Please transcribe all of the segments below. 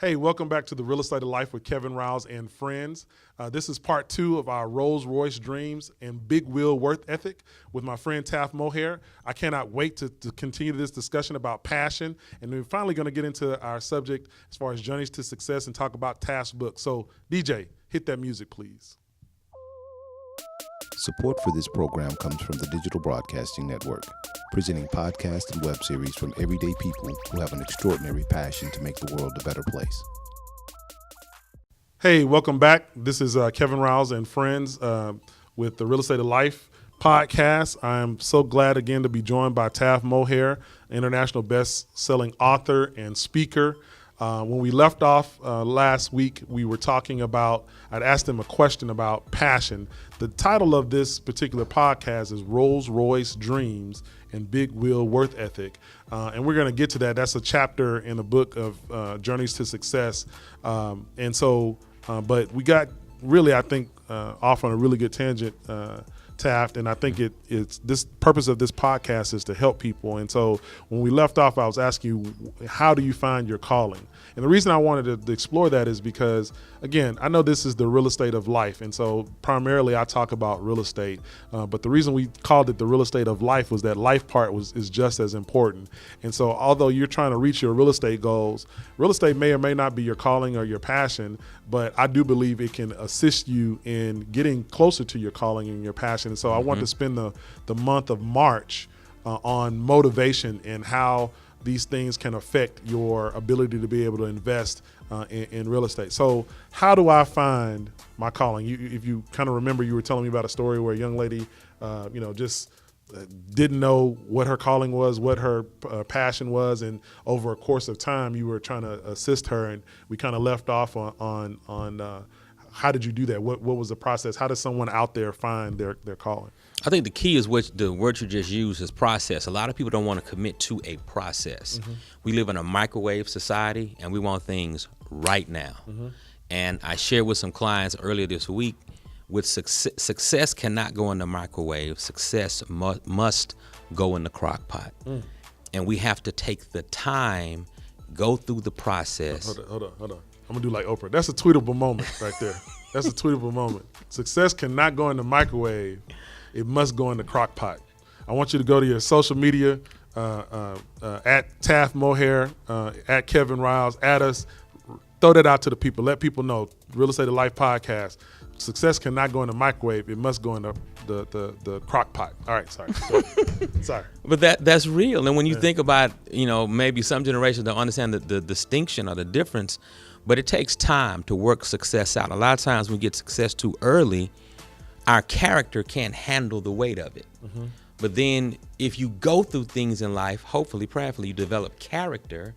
Hey, welcome back to the Real Estate of Life with Kevin Rouse and friends. This is part 2 of our Royce dreams and big wheel worth ethic with my friend Taft Mohair. I cannot wait to continue this discussion about passion. And we're finally going to get into our subject as far as journeys to success and talk about Taft's book. So DJ, hit that music, please. Support for this program comes from the Digital Broadcasting Network, presenting podcasts and web series from everyday people who have an extraordinary passion to make the world a better place. Hey, welcome back. This is Kevin Rouse and friends with the Real Estate of Life podcast. I'm so glad again to be joined by Taft Mohair, international best-selling author and speaker. When we left off last week, we were talking about, I'd asked him a question about passion. The title of this particular podcast is Royce Dreams and Big Wheel Worth Ethic. And we're going to get to that. That's a chapter in the book of Journeys to Success. But we got really, I think, off on a really good tangent, Taft, and I think it's this purpose of this podcast is to help people. And so when we left off, I was asking you, how do you find your calling? And the reason I wanted to explore that is because, again, I know this is the real estate of life. And so primarily I talk about real estate. But the reason we called it the real estate of life was that life part is just as important. And so although you're trying to reach your real estate goals, real estate may or may not be your calling or your passion, but I do believe it can assist you in getting closer to your calling and your passion. And so I want to spend the month of March on motivation and how these things can affect your ability to be able to invest in real estate. So how do I find my calling? If you kind of remember, you were telling me about a story where a young lady, just didn't know what her calling was, what her passion was, and over a course of time, you were trying to assist her, and we kind of left off on how did you do that? What was the process? How does someone out there find their calling? I think the key is the word you just used is process. A lot of people don't want to commit to a process. We live in a microwave society, and we want things right now. And I shared with some clients earlier this week, with success cannot go in the microwave. Success must go in the crock pot. And we have to take the time, go through the process. Hold on. I'm gonna do like Oprah. That's a tweetable moment right there. That's a tweetable moment. Success cannot go in the microwave. It must go in the crock pot. I want you to go to your social media, at Taft Mohair, at Kevin Rouse, at us. Throw that out to the people. Let people know, Real Estate of Life podcast, success cannot go in the microwave. It must go in the crock pot. All right, sorry. Sorry. But that's real. And when you think about, maybe some generations don't understand the distinction or the difference, but it takes time to work success out. A lot of times when we get success too early, our character can't handle the weight of it. But then if you go through things in life, hopefully, prayerfully, you develop character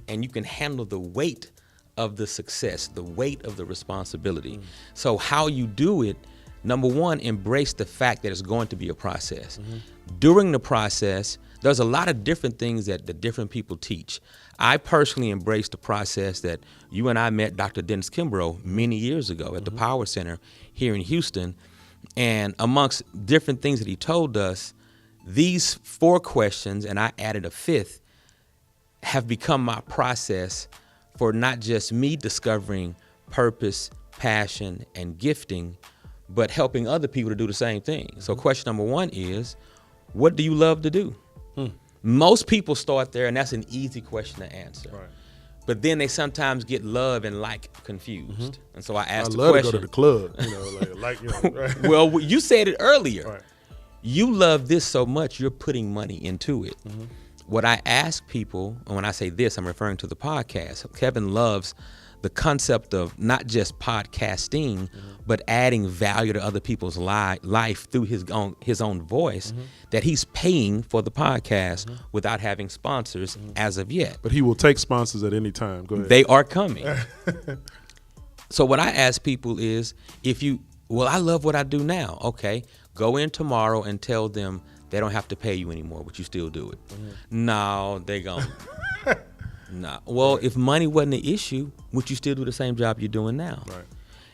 and you can handle the weight of the success, the weight of the responsibility. So how you do it, number one, embrace the fact that it's going to be a process. During the process, there's a lot of different things that the different people teach. I personally embraced the process that you and I met Dr. Dennis Kimbrough many years ago at the Power Center here in Houston. And amongst different things that he told us, these 4 questions, and I added a 5th, have become my process for not just me discovering purpose, passion, and gifting, but helping other people to do the same thing. So question number 1 is, what do you love to do? Most people start there, and that's an easy question to answer. Right. But then they sometimes get love and like confused. And so I asked the question. I love to go to the club, right? Well, you said it earlier. Right. You love this so much, you're putting money into it. What I ask people, and when I say this, I'm referring to the podcast. Kevin loves the concept of not just podcasting, but adding value to other people's life through his own voice, that he's paying for the podcast without having sponsors as of yet. But he will take sponsors at any time. Go ahead. They are coming. So what I ask people is, I love what I do now. Okay, go in tomorrow and tell them they don't have to pay you anymore, but you still do it. No, they gon'. No. Well, if money wasn't an issue, would you still do the same job you're doing now? Right.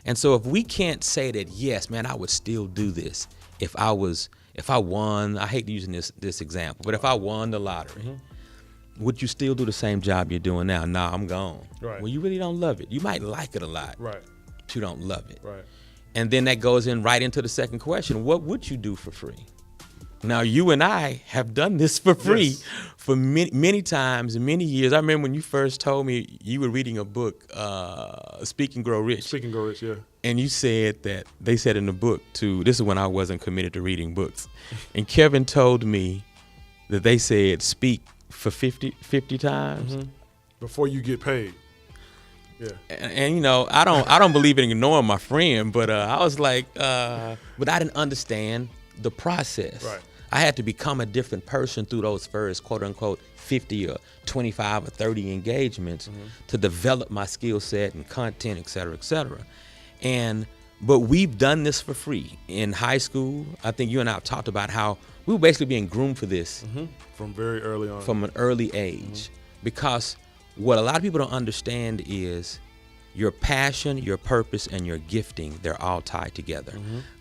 And so if we can't say that, yes, man, I would still do this if I won, I hate using this example, but if I won the lottery, would you still do the same job you're doing now? Nah, I'm gone. Right. Well, you really don't love it. You might like it a lot, Right. but you don't love it. Right. And then that goes in right into the second question. What would you do for free? Now, you and I have done this for free for many times and many years. I remember when you first told me you were reading a book, Speak and Grow Rich. Speak and Grow Rich, yeah. And you said that they said in the book, this is when I wasn't committed to reading books. And Kevin told me that they said speak for 50 times. Before you get paid. Yeah. And you know, I don't believe in ignoring my friend, but I was like, but I didn't understand the process. Right. I had to become a different person through those first quote unquote 50 or 25 or 30 engagements to develop my skill set and content, et cetera, et cetera. But we've done this for free. In high school, I think you and I have talked about how we were basically being groomed for this from very early on. From an early age. Because what a lot of people don't understand is your passion, your purpose, and your gifting, they're all tied together.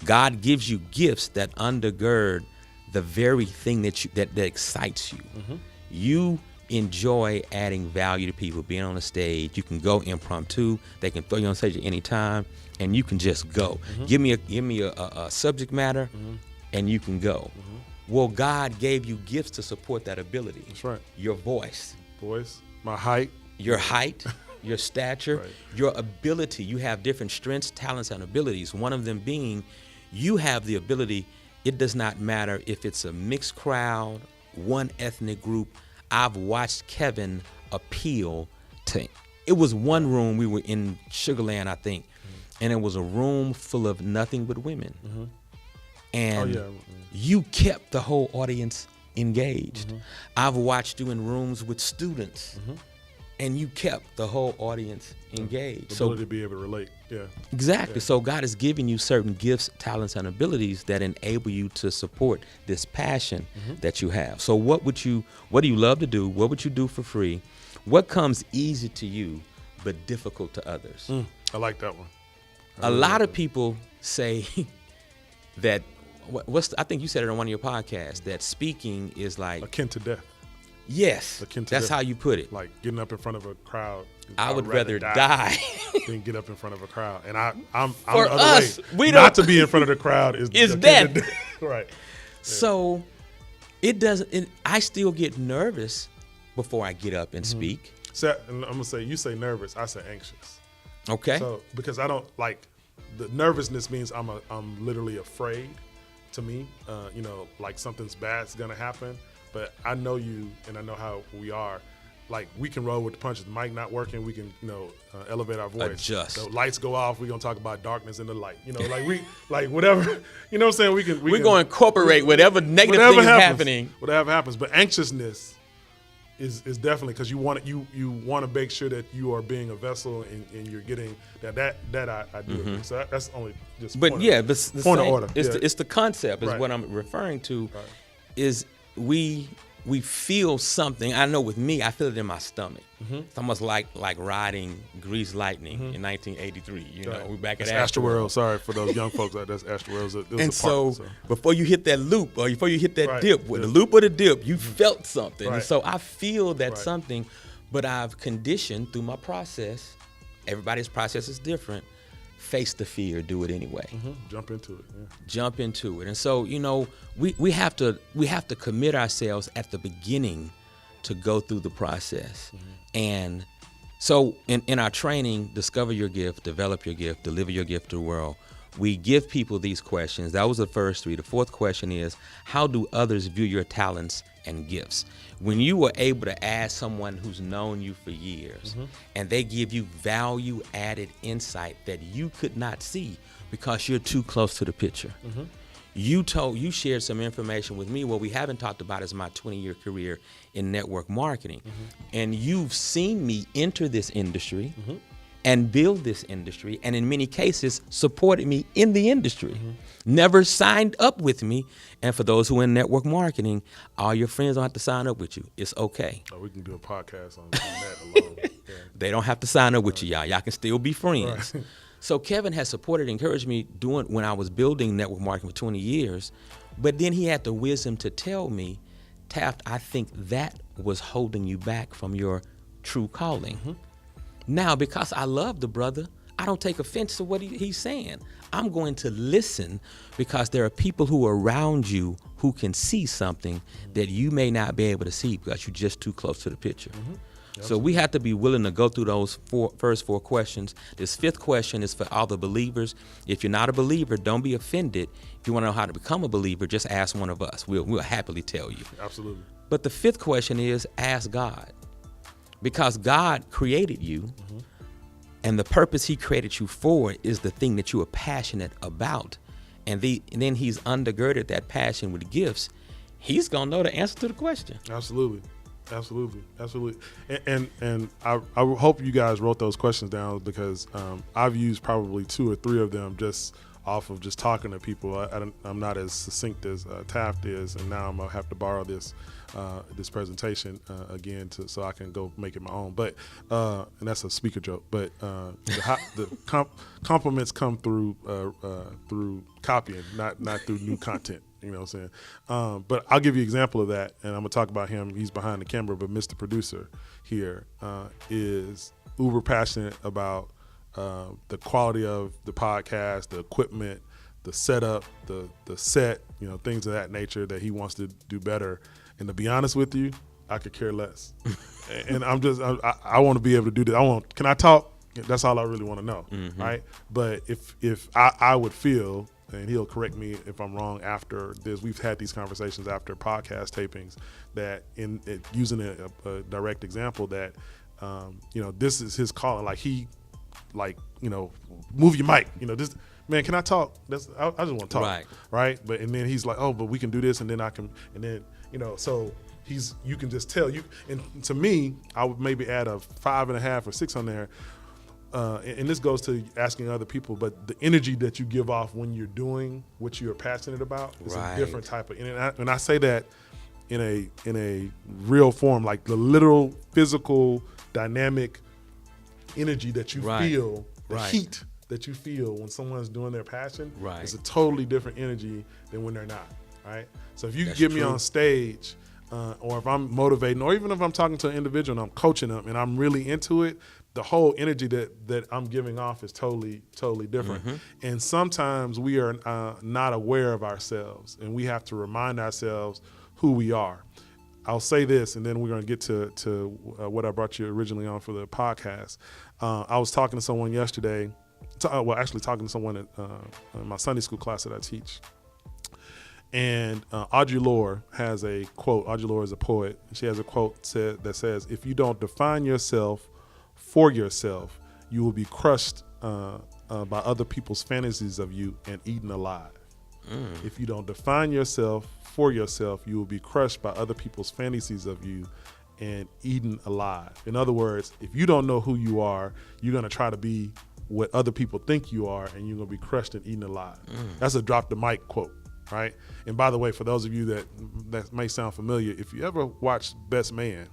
God gives you gifts that undergird the very thing that excites you. You enjoy adding value to people, being on a stage. You can go impromptu. They can throw you on stage at any time, and you can just go. Give me a subject matter, and you can go. Well, God gave you gifts to support that ability. That's right. Your voice, my height, your stature, your ability. You have different strengths, talents, and abilities. One of them being, you have the ability. It does not matter if it's a mixed crowd, one ethnic group. I've watched Kevin appeal to. It was one room, we were in Sugarland, I think, and it was a room full of nothing but women. And you kept the whole audience engaged. I've watched you in rooms with students, and you kept the whole audience engaged. The ability to be able to relate. Exactly. So God has given you certain gifts, talents, and abilities that enable you to support this passion that you have. So what do you love to do? What would you do for free? What comes easy to you but difficult to others? I like that one. A lot of people say that I think you said it on one of your podcasts, that speaking is like akin to death. Yes, that's how you put it. Like getting up in front of a crowd. I would rather die than get up in front of a crowd. And I'm for the other us, way. Not to be in front of the crowd is death. Right. So it doesn't. I still get nervous before I get up and speak. So I'm gonna say, you say nervous, I say anxious. Okay. So because I don't like the nervousness means I'm literally afraid. To me, like something's bad's gonna happen. But I know you, and I know how we are. Like, we can roll with the punches. The mic not working, we can, elevate our voice. Adjust. The lights go off, we're gonna talk about darkness and the light. Like whatever. You know what I'm saying? We're gonna incorporate whatever negative thing is happening. Whatever happens. But anxiousness is definitely, because you want to make sure that you are being a vessel and you're getting that I do agree. So that's only just but the point of order. It's the concept is what I'm referring to. Is we feel something. I know with me, I feel it in my stomach. It's almost like riding greased lightning in 1983. We're back at Astroworld. Sorry for those young folks. That's Astroworld. And so before you hit that loop or before you hit that dip, with the loop or the dip, you felt something. And so I feel that something, but I've conditioned through my process. Everybody's process is different. Face the fear, do it anyway. Jump into it. Jump into it. And so, we have to commit ourselves at the beginning to go through the process. And so in our training, Discover Your Gift, Develop Your Gift, Deliver Your Gift to the World, we give people these questions. That was the first three. The fourth question is, how do others view your talents and gifts? When you were able to ask someone who's known you for years and they give you value added insight that you could not see because you're too close to the picture. You shared some information with me. What we haven't talked about is my 20-year career in network marketing. And you've seen me enter this industry and build this industry, and in many cases supported me in the industry. Never signed up with me. And for those who are in network marketing, all your friends don't have to sign up with you. It's okay. Oh, we can do a podcast on that alone. They don't have to sign up with you, y'all. Y'all can still be friends. So Kevin has supported and encouraged me when I was building network marketing for 20 years. But then he had the wisdom to tell me, Taft, I think that was holding you back from your true calling. Now, because I love the brother, I don't take offense to what he's saying. I'm going to listen because there are people who are around you who can see something that you may not be able to see because you're just too close to the picture. So we have to be willing to go through those first four questions. This fifth question is for all the believers. If you're not a believer, don't be offended. If you want to know how to become a believer, just ask one of us. We'll happily tell you. Absolutely. But the fifth question is ask God. Because God created you, and the purpose he created you for is the thing that you are passionate about. And then he's undergirded that passion with gifts. He's going to know the answer to the question. Absolutely. And I hope you guys wrote those questions down because I've used probably 2 or 3 of them just off of just talking to people. I'm not as succinct as Taft is, and now I'm going to have to borrow this presentation again so I can go make it my own. But and that's a speaker joke. But the compliments come through copying, not through new content. You know what I'm saying? But I'll give you an example of that, and I'm going to talk about him. He's behind the camera, but Mr. Producer here is uber passionate about the quality of the podcast, the equipment, the setup, the set, things of that nature that he wants to do better. And to be honest with you, I could care less. And I want to be able to do this. Can I talk? That's all I really want to know, right? But if I would feel, and he'll correct me if I'm wrong after this, we've had these conversations after podcast tapings, that using a direct example that, this is his calling. Move your mic. This, man, can I talk? I just want to talk, right? But and then he's like, oh, but we can do this, and then I can, and then so you can just tell you. And to me, I would maybe add a 5.5 or 6 on there. And this goes to asking other people, but the energy that you give off when you're doing what you're passionate about is a different type of. And I say that in a real form, like the literal, physical, dynamic energy that you feel, the heat that you feel when someone's doing their passion is a totally different energy than when they're not. Right. So if you get me on stage, or if I'm motivating, or even if I'm talking to an individual and I'm coaching them and I'm really into it, the whole energy that I'm giving off is totally different. And sometimes we are not aware of ourselves, and we have to remind ourselves who we are. I'll say this, and then we're going to get to what I brought you originally on for the podcast. I was talking to someone yesterday, talking to someone in my Sunday school class that I teach. And Audre Lorde has a quote. Audre Lorde is a poet. She has a quote that says, if you don't define yourself for yourself, you will be crushed by other people's fantasies of you and eaten alive. If you don't define yourself for yourself, you will be crushed by other people's fantasies of you and eaten alive. In other words, if you don't know who you are, you're going to try to be what other people think you are, and you're going to be crushed and eaten alive. That's a drop the mic quote. Right. And by the way, for those of you that may sound familiar, if you ever watched Best Man,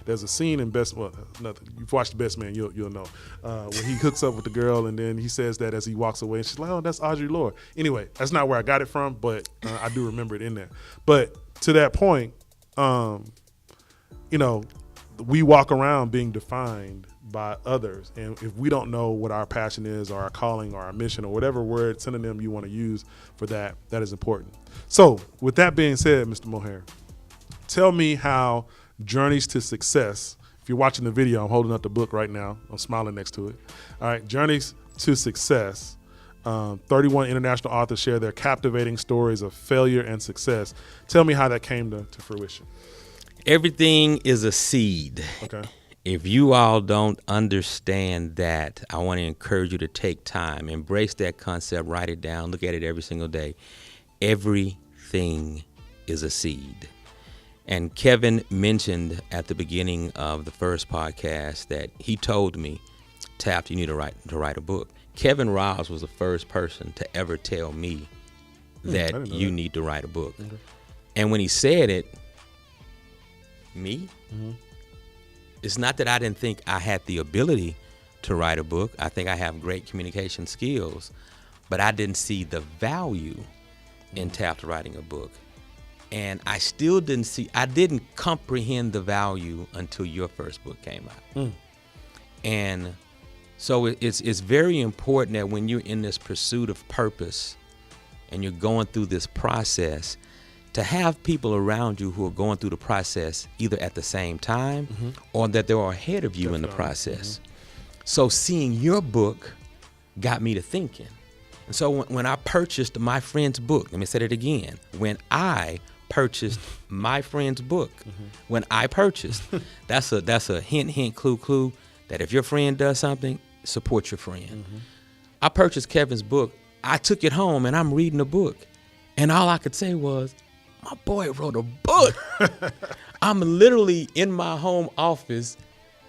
there's a scene in you've watched Best Man, you'll know, when he hooks up with the girl and then he says that as he walks away, and she's like, oh, that's Audre Lorde. Anyway, that's not where I got it from, but I do remember it in there. But to that point, we walk around being defined by others, and if we don't know what our passion is, or our calling, or our mission, or whatever word synonym you want to use for that is important. So with that being said, Mr. Mohair, tell me how Journeys to Success, if you're watching the video, I'm holding up the book right now, I'm smiling next to it. All right, Journeys to Success, 31 international authors share their captivating stories of failure and success. Tell me how that came to fruition. Everything is a seed. Okay. If you all don't understand that, I want to encourage you to take time, embrace that concept, write it down, look at it every single day. Everything is a seed. And Kevin mentioned at the beginning of the first podcast that he told me, Taft, you need to write a book. Kevin Ross was the first person to ever tell me that you need to write a book. Okay. And when he said it, me? It's not that I didn't think I had the ability to write a book. I think I have great communication skills, but I didn't see the value in Taft writing a book. And I still didn't comprehend the value until your first book came out. And so it's very important that when you're in this pursuit of purpose and you're going through this process, to have people around you who are going through the process either at the same time or that they're ahead of you in the process. So seeing your book got me to thinking. And so when I purchased my friend's book, let me say it again, when I purchased my friend's book, when I purchased, that's a hint, clue, that if your friend does something, support your friend. I purchased Kevin's book. I took it home and I'm reading the book. And all I could say was, my boy wrote a book. I'm literally in my home office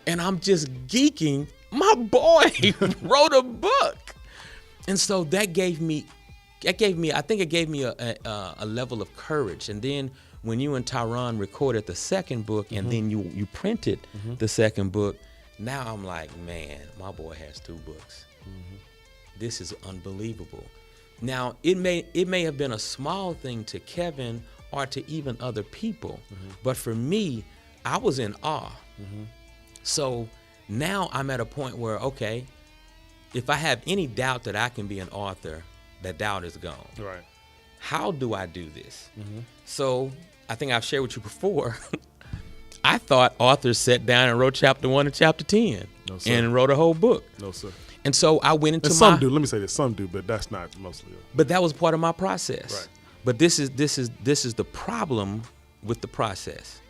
and I'm just geeking. My boy wrote a book. And so that gave me I think it gave me a level of courage. And then when you and Tyron recorded the second book and then you printed the second book, now I'm like, man, my boy has 2 books. This is unbelievable. Now, it may have been a small thing to Kevin or to even other people, but for me, I was in awe. So now I'm at a point where, okay, if I have any doubt that I can be an author, that doubt is gone. Right. How do I do this? So I think I've shared with you before, I thought authors sat down and wrote chapter 1 and chapter 10 and wrote a whole book. No, sir. And so I went into some do. Let me say this. Some do, but that's not mostly it. But that was part of my process. Right. But this is the problem with the process.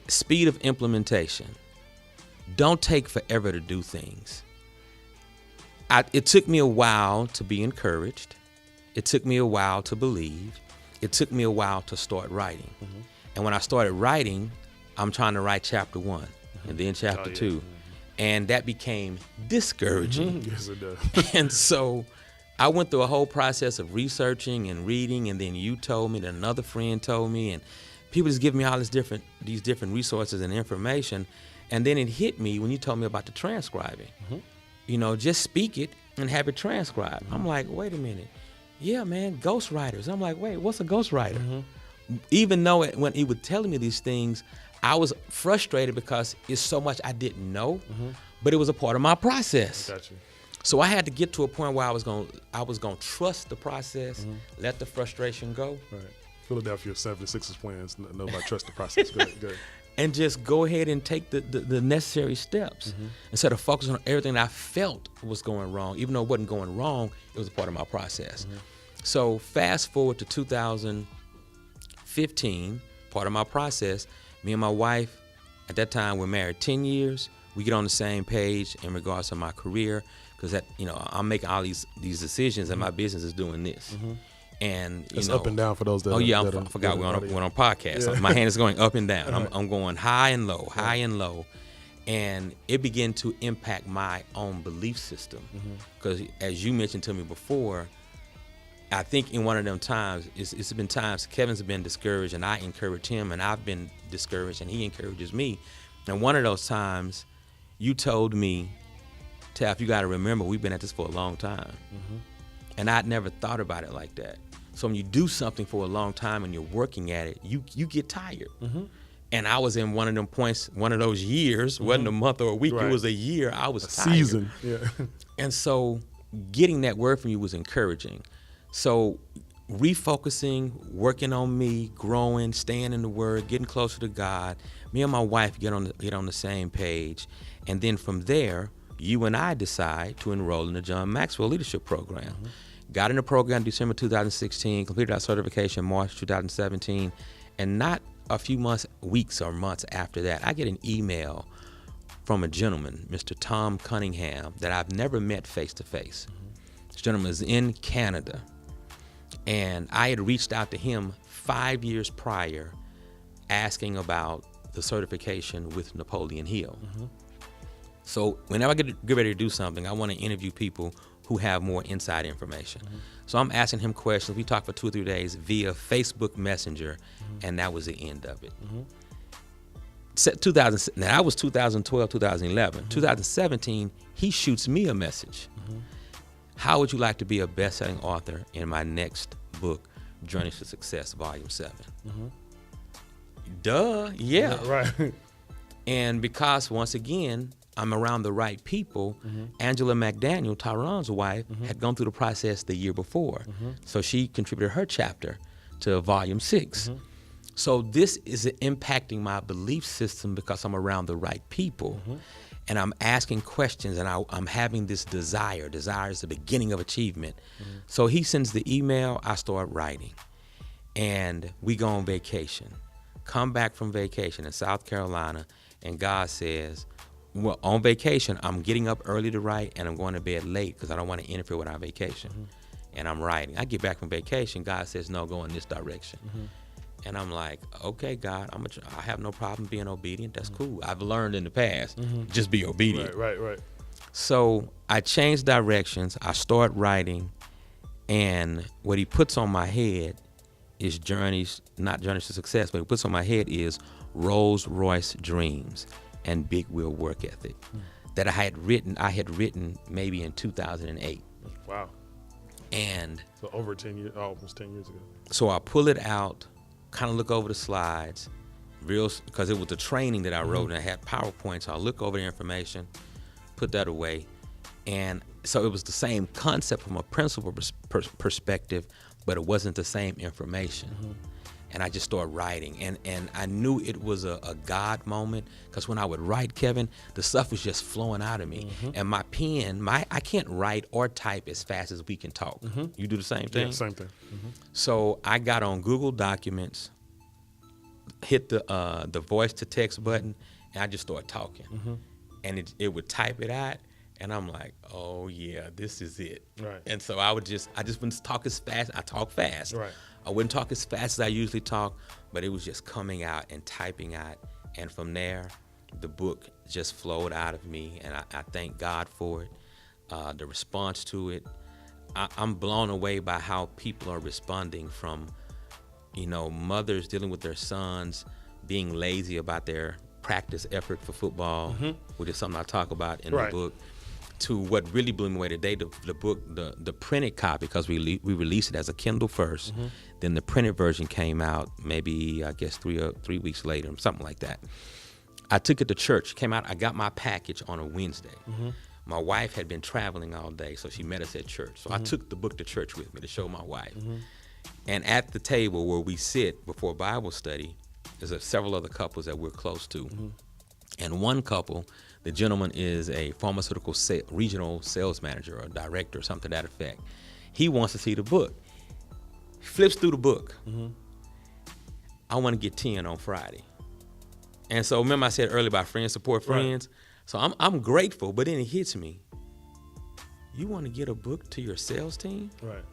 Speed of implementation. Don't take forever to do things. It took me a while to be encouraged. It took me a while to believe. It took me a while to start writing. And when I started writing, I'm trying to write chapter 1 and then chapter 2. And that became discouraging. Yes, it does. And so I went through a whole process of researching and reading, and then you told me, then another friend told me, and people just giving me all these different resources and information. And then it hit me when you told me about the transcribing. You know, just speak it and have it transcribed. I'm like, wait a minute. Yeah, man, ghostwriters. I'm like, wait, what's a ghostwriter? Even though when he was telling me these things, I was frustrated because it's so much I didn't know, but it was a part of my process. Got you. So I had to get to a point where I was gonna trust the process, let the frustration go, Right. Philadelphia 76ers plans. Nobody trust the process. Go ahead. and just go ahead and take the necessary steps instead of focusing on everything that I felt was going wrong. Even though it wasn't going wrong, it was a part of my process. So fast forward to 2015, part of my process. Me and my wife, at that time, we're married 10 years. We get on the same page in regards to my career because I'm making all these decisions and my business is doing this. And it's up and down for those that. I forgot we're on podcast. Yeah. My hand is going up and down. Right. I'm going high and low, high and low, and it began to impact my own belief system. Because as you mentioned to me before, I think in one of them times, it's been times Kevin's been discouraged and I encourage him, and I've been discouraged and he encourages me. And one of those times, you told me, Taft, you got to remember we've been at this for a long time. And I'd never thought about it like that. So when you do something for a long time and you're working at it, you get tired. And I was in one of them points, one of those years, wasn't a month or a week, it was a year, I was tired. Season, yeah. And so getting that word from you was encouraging. So refocusing, working on me, growing, staying in the Word, getting closer to God. Me and my wife get on the same page, and then from there, you and I decide to enroll in the John Maxwell Leadership Program. Got in the program December 2016, completed our certification March 2017, and not a few weeks or months after that, I get an email from a gentleman, Mr. Tom Cunningham, that I've never met face to face. This gentleman is in Canada. And I had reached out to him 5 years prior asking about the certification with Napoleon Hill. So whenever I get ready to do something, I want to interview people who have more inside information. So I'm asking him questions. We talked for 2 or 3 days via Facebook Messenger, and that was the end of it. Now that was 2012, 2011. 2017, he shoots me a message. How would you like to be a best-selling author in my next book, Journeys to Success, Volume 7. Duh, yeah. Right. And because, once again, I'm around the right people, Angela McDaniel, Tyrone's wife, had gone through the process the year before. So she contributed her chapter to Volume 6. So this is impacting my belief system because I'm around the right people. And I'm asking questions, and I'm having this desire. Desire is the beginning of achievement. So he sends the email, I start writing. And we go on vacation. Come back from vacation in South Carolina, and God says, well, on vacation, I'm getting up early to write, and I'm going to bed late because I don't want to interfere with our vacation. And I'm writing. I get back from vacation, God says, no, go in this direction. And I'm like, okay, God, I have no problem being obedient. That's cool. I've learned in the past, just be obedient. Right. So I change directions. I start writing. And what he puts on my head is not journeys to success, but he puts on my head is Rolls Royce dreams and big wheel work ethic that I had written maybe in 2008. Wow. And so over 10 years, almost 10 years ago. So I pull it out, kind of look over the slides, because it was the training that I wrote, and I had PowerPoint, so I look over the information, put that away. And so it was the same concept from a principal perspective, but it wasn't the same information. And I just started writing, and I knew it was a God moment, because when I would write, Kevin, the stuff was just flowing out of me. And my pen, I can't write or type as fast as we can talk. You do the same thing? Yeah, same thing. So I got on Google Documents, hit the voice to text button, and I just started talking. And it would type it out, and I'm like, oh yeah, this is it. Right. And so I just wouldn't talk as fast. I talk fast. Right. I wouldn't talk as fast as I usually talk, but it was just coming out and typing out. And from there, the book just flowed out of me, and I thank God for it. The response to it, I'm blown away by how people are responding, from, mothers dealing with their sons being lazy about their practice effort for football, which is something I talk about in the book, to what really blew me away today, the book, the printed copy, because we released it as a Kindle first, then the printed version came out maybe, I guess, 3 weeks later, something like that. I took it to church, came out, I got my package on a Wednesday. My wife had been traveling all day, so she met us at church. So I took the book to church with me to show my wife. And at the table where we sit before Bible study, there's several other couples that we're close to. And one couple, the gentleman is a pharmaceutical regional sales manager or director or something to that effect. He wants to see the book. Flips through the book. I want to get 10 on Friday. And so remember I said earlier about friends support friends? So I'm grateful, but then it hits me. You want to get a book to your sales team? Right.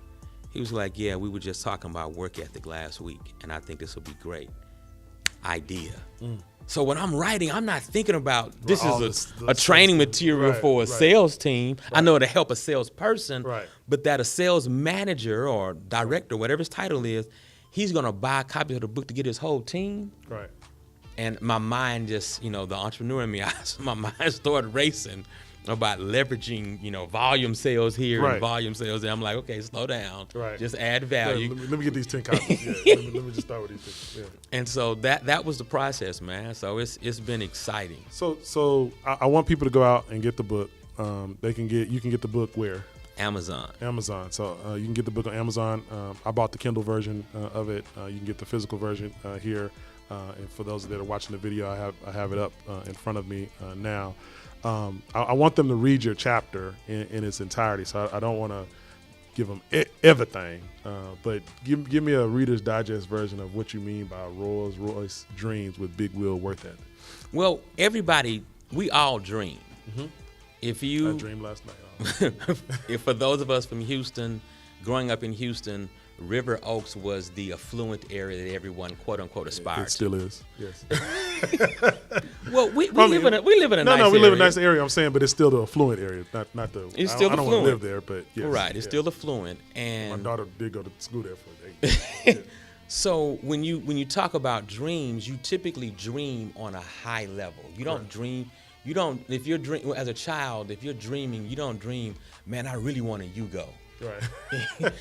He was like, yeah, we were just talking about work ethic last week, and I think this will be great. Idea. So when I'm writing, I'm not thinking about this is a training material for a sales team. I know to help a salesperson, but that a sales manager or director, whatever his title is, he's going to buy a copy of the book to get his whole team. Right. And my mind just, the entrepreneur in me, my mind started racing about leveraging, volume sales here and volume sales there. I'm like, okay, slow down. Right. Just add value. Yeah, let me get these 10 copies. Let me just start with these things. Yeah. And so that was the process, man. So it's been exciting. So I want people to go out and get the book. You can get the book where? Amazon. So you can get the book on Amazon. I bought the Kindle version of it. You can get the physical version here. And for those that are watching the video, I have it up in front of me now. I want them to read your chapter in its entirety, so I don't want to give them everything, but give me a Reader's Digest version of what you mean by Rolls Royce dreams with big wheel worth ethic. Well, we all dream. I dreamed last night. If for those of us from Houston, growing up in Houston, River Oaks was the affluent area that everyone, quote unquote, aspired to. It still is, yes. Well, we live in a nice area. We live in a nice area. I'm saying, but it's still the affluent area, not the. It's still affluent. I don't want to live there, but yes. Right, it's still affluent, and my daughter did go to school there for a day. So when you talk about dreams, you typically dream on a high level. You don't dream. If you're as a child, if you're dreaming, you don't dream, man, I really want a Yugo. Right.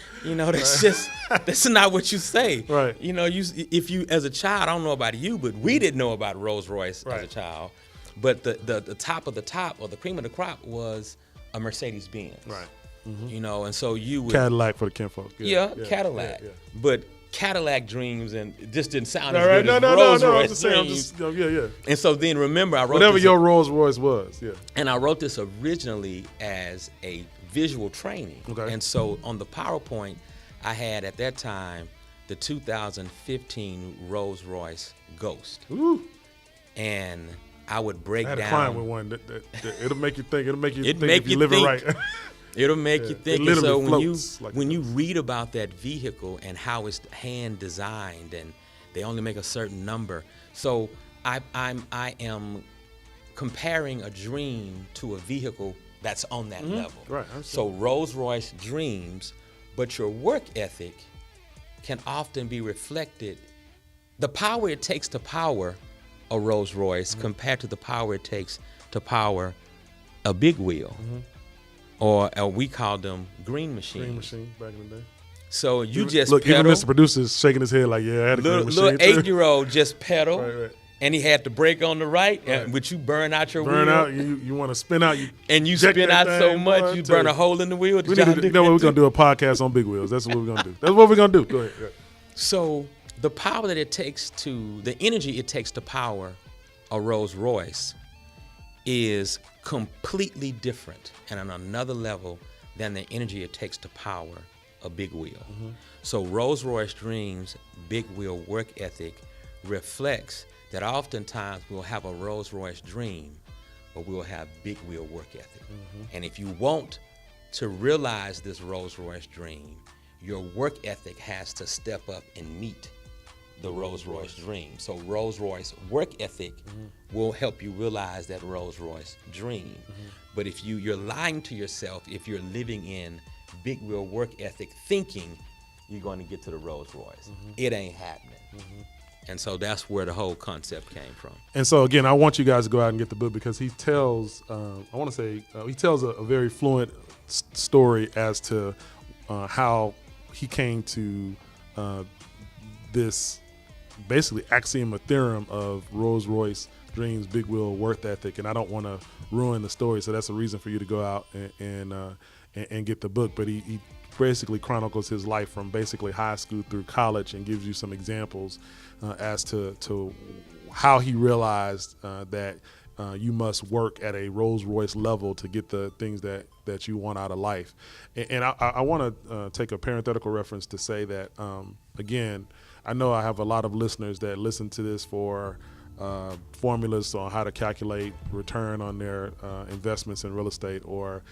That's not what you say. Right. If you as a child, I don't know about you, but we didn't know about Rolls Royce as a child. But the top of the top, or the cream of the crop, was a Mercedes Benz. Right. And so you would Cadillac for the kinfolk. Cadillac. Yeah. But Cadillac dreams and it just didn't sound All as right. good No. as Rolls I'm Royce just saying. dreams. And so then remember, I wrote whatever this, your Rolls Royce was. Yeah. and I wrote this originally as a visual training. Okay. And so on the PowerPoint, I had at that time the 2015 Rolls Royce Ghost. Ooh. And I would break I had down. a client with one. It'll make you think. It'll make you think make if you you live it think. right. It'll make you think. It And so literally floats like when you read about that vehicle and how it's hand designed and they only make a certain number. So I am comparing a dream to a vehicle that's on that level. Right. So Rolls Royce dreams, but your work ethic can often be reflected. The power it takes to power a Rolls Royce compared to the power it takes to power a big wheel, or we call them green machines. Green machine back in the day. So you Look, pedal. even Mr. Producer's shaking his head like, yeah, I had a green machine. Little too. 8-year-old just pedal, Right. and he had to brake on the right, which you burn out your Burn wheel. out. You want to spin out. And you eject spin that out so thing, much, boy, you I tell burn you. a hole in the wheel. We need to, you know what, we're going to do a podcast on big wheels. That's what we're going to do. That's what we're going to do. Go ahead. Yeah. So the power that it takes the energy it takes to power a Rolls Royce is completely different and on another level than the energy it takes to power a big wheel. So Rolls Royce dreams, big wheel work ethic reflects that oftentimes we'll have a Rolls Royce dream, but we'll have big wheel work ethic. And if you want to realize this Rolls Royce dream, your work ethic has to step up and meet the Rolls Royce dream. So Rolls Royce work ethic will help you realize that Rolls Royce dream. But if you're lying to yourself, if you're living in big wheel work ethic thinking you're going to get to the Rolls Royce, it ain't happening. And so that's where the whole concept came from. And so again, I want you guys to go out and get the book because he tells, he tells a very fluent story as to how he came to this basically axiom or theorem of Rolls Royce dreams, big wheel work ethic. And I don't want to ruin the story, so that's a reason for you to go out and get the book. But he basically chronicles his life from basically high school through college and gives you some examples as to how he realized that you must work at a Rolls Royce level to get the things that you want out of life. And I want to take a parenthetical reference to say that, again, I know I have a lot of listeners that listen to this for formulas on how to calculate return on their investments in real estate, or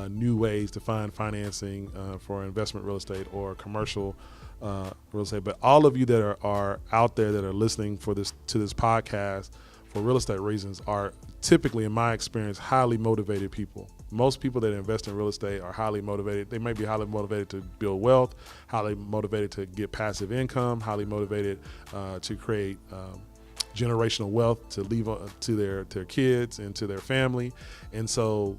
new ways to find financing for investment real estate or commercial real estate. But all of you that are out there that are listening to this podcast for real estate reasons are typically, in my experience, highly motivated people. Most people that invest in real estate are highly motivated. They may be highly motivated to build wealth, highly motivated to get passive income, highly motivated to create generational wealth to leave to their kids and to their family. And so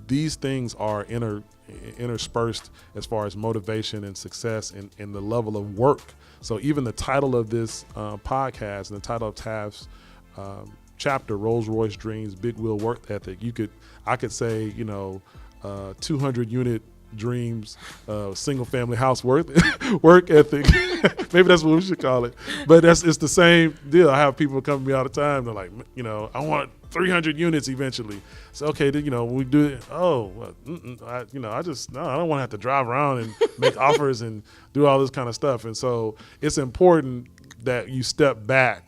these things are interspersed as far as motivation and success and the level of work. So even the title of this podcast and the title of Taft's chapter, Rolls Royce Dreams, Big Wheel Work Ethic, I could say, 200 unit dreams, single family house work ethic. Maybe that's what we should call it. But it's the same deal. I have people come to me all the time. They're like, I want 300 units eventually. So okay, then we do it. Oh, well, I don't want to have to drive around and make offers and do all this kind of stuff. And so it's important that you step back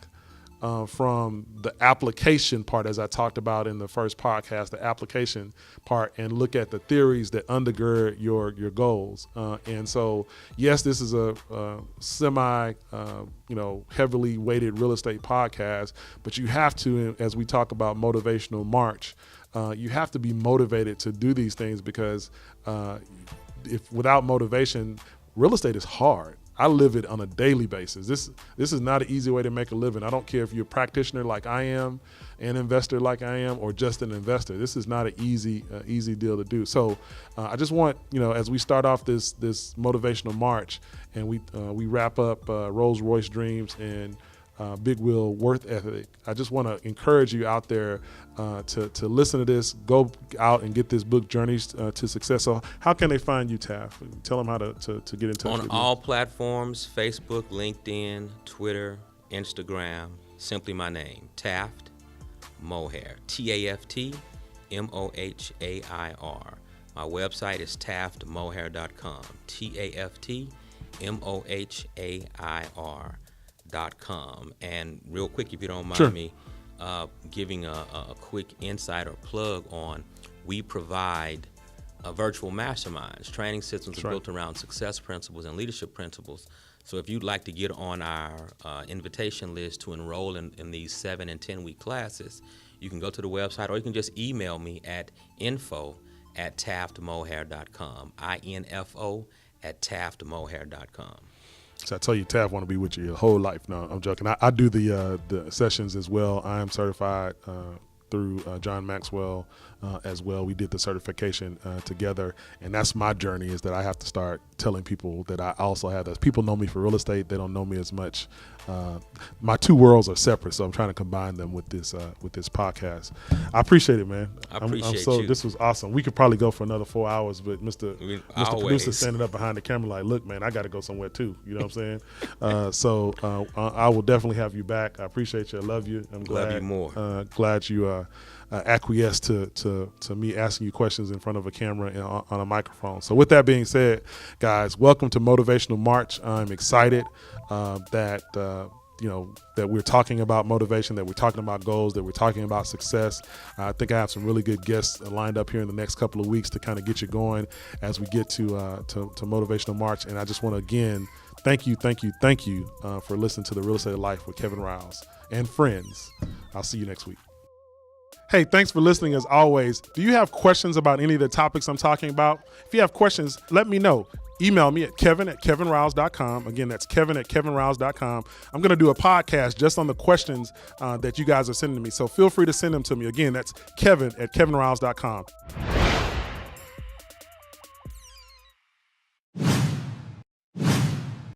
from the application part, as I talked about in the first podcast, the application part, and look at the theories that undergird your goals. And so, yes, this is a semi, heavily weighted real estate podcast, but you have to, as we talk about Motivational March, you have to be motivated to do these things because if without motivation, real estate is hard. I live it on a daily basis. This is not an easy way to make a living. I don't care if you're a practitioner like I am, an investor like I am, or just an investor. This is not an easy deal to do. So I just want, as we start off this motivational march and we wrap up Rolls Royce dreams and big wheel worth ethic, I just want to encourage you out there to listen to this, go out and get this book, Journeys to Success. So how can they find you, Taft? Tell them how to get in touch with you. On all platforms, Facebook, LinkedIn, Twitter, Instagram, simply my name, Taft Mohair, Taft Mohair. My website is taftmohair.com, taftmohair.com. And real quick, if you don't mind me giving a quick insight or plug on, we provide virtual masterminds. Training systems are built around success principles and leadership principles. So if you'd like to get on our invitation list to enroll in these 7 and 10 week classes, you can go to the website, or you can just email me at info@taftmohair.com, info@taftmohair.com. So I tell you, Taft want to be with you your whole life. No, I'm joking. I do the sessions as well. I am certified through John Maxwell as well. We did the certification together, and that's my journey, is that I have to start telling people that I also have this. People know me for real estate. They don't know me as much. My two worlds are separate, so I'm trying to combine them with this podcast. I appreciate it, man. I appreciate you. This was awesome. We could probably go for another 4 hours, but Mr. Producer standing up behind the camera like, look, man, I got to go somewhere too. You know what I'm saying? So I will definitely have you back. I appreciate you. I love you. I'm glad. Love you more. Glad you acquiesced to me asking you questions in front of a camera and on a microphone. So with that being said, guys, welcome to Motivational March. I'm excited that we're talking about motivation, that we're talking about goals, that we're talking about success. I think I have some really good guests lined up here in the next couple of weeks to kind of get you going as we get to Motivational March. And I just want to again thank you for listening to the Real Estate of Life with Kevin Rouse and friends. I'll see you next week. Hey, thanks for listening as always. Do you have questions about any of the topics I'm talking about? If you have questions, let me know. Email me at kevin@kevinrouse.com. Again, that's kevin@kevinrouse.com. I'm going to do a podcast just on the questions that you guys are sending me. So feel free to send them to me. Again, that's kevin@kevinrouse.com.